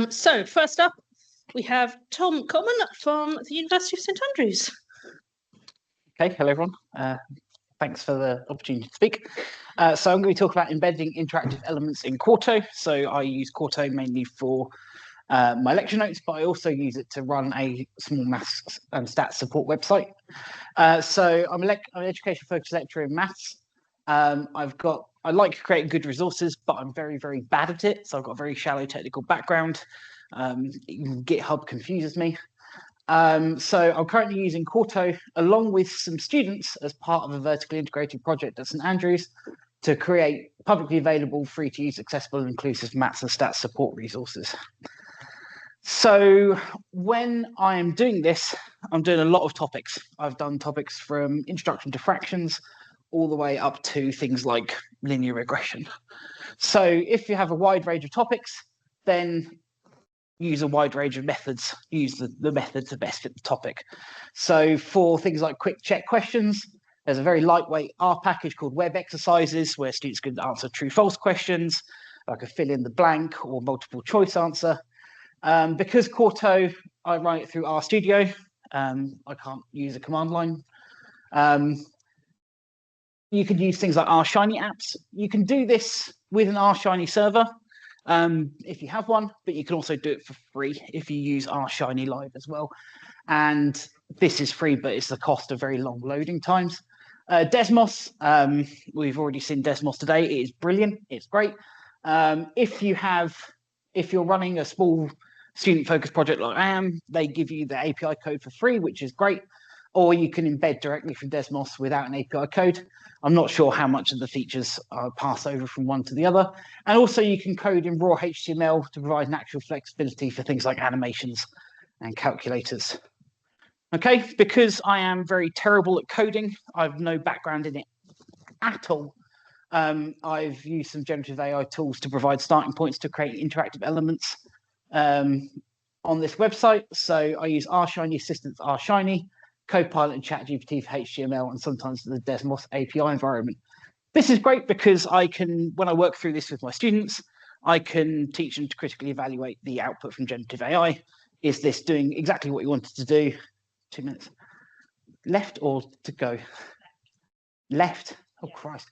So first up, we have Tom Coleman from the University of St Andrews. Okay, hello everyone. Thanks for the opportunity to speak. So I'm going to talk about embedding interactive elements in Quarto. So I use Quarto mainly for my lecture notes, but I also use it to run a small maths and stats support website. So I'm an education focused lecturer in maths. I like creating good resources, but I'm very, very bad at it. So I've got a very shallow technical background. GitHub confuses me. So I'm currently using Quarto along with some students as part of a vertically integrated project at St Andrews to create publicly available, free to use, accessible and inclusive maths and stats support resources. So when I am doing this, I'm doing a lot of topics. I've done topics from introduction to fractions all the way up to things like linear regression. So if you have a wide range of topics, then use a wide range of methods, use the method to best fit the topic. So for things like quick check questions, there's a very lightweight R package called web exercises where students can answer true false questions, like a fill in the blank or multiple choice answer. Because Quarto, I run it through RStudio, I can't use a command line. You could use things like RShiny apps. You can do this with an RShiny server if you have one, but you can also do it for free if you use RShiny Live as well. And this is free, but it's the cost of very long loading times. Desmos, we've already seen Desmos today. It is brilliant. It's great. If you're running a small student-focused project like I am, they give you the API code for free, which is great. Or you can embed directly from Desmos without an API code. I'm not sure how much of the features pass over from one to the other. And also you can code in raw HTML to provide natural flexibility for things like animations and calculators. Okay, because I am very terrible at coding, I have no background in it at all. I've used some generative AI tools to provide starting points to create interactive elements on this website. So I use RShiny Assistant for RShiny, Copilot and ChatGPT for HTML, and sometimes the Desmos API environment. This is great because I can, when I work through this with my students, I can teach them to critically evaluate the output from generative AI. Is this doing exactly what you wanted to do? 2 minutes. Left or to go? Left. Oh, Christ.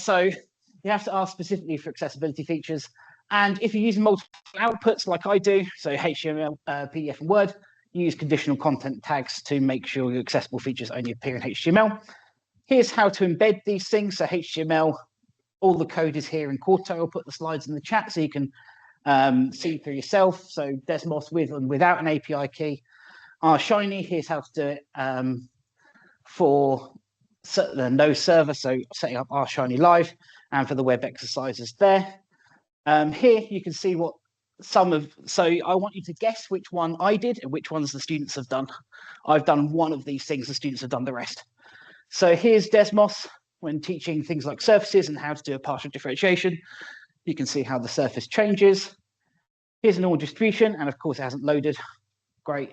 So you have to ask specifically for accessibility features. And if you're using multiple outputs like I do, so HTML, PDF and Word, use conditional content tags to make sure your accessible features only appear in HTML. Here's how to embed these things. So HTML, all the code is here in Quarto. I'll put the slides in the chat so you can see for yourself. So Desmos with and without an API key. RShiny, here's how to do it for the no server, so setting up RShiny Live, and for the web exercises there. Here you can see what so I want you to guess which one I did and which ones the students have done. I've done one of these things, the students have done the rest. So here's Desmos when teaching things like surfaces and how to do a partial differentiation. You can see how the surface changes. Here's a normal distribution, and of course it hasn't loaded. Great.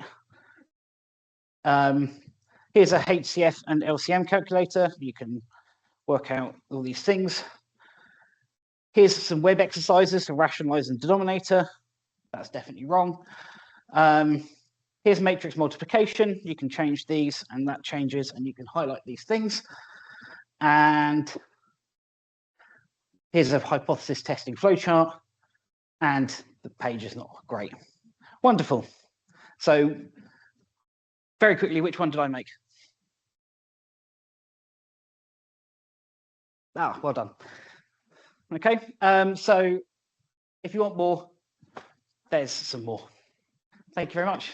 Here's a HCF and LCM calculator. You can work out all these things. Here's some web exercises to rationalize the denominator. That's definitely wrong. Here's matrix multiplication. You can change these and that changes, and you can highlight these things. And here's a hypothesis testing flowchart, and the page is not great. Wonderful. So very quickly, which one did I make? Ah, well done. Okay, so if you want more, there's some more. Thank you very much.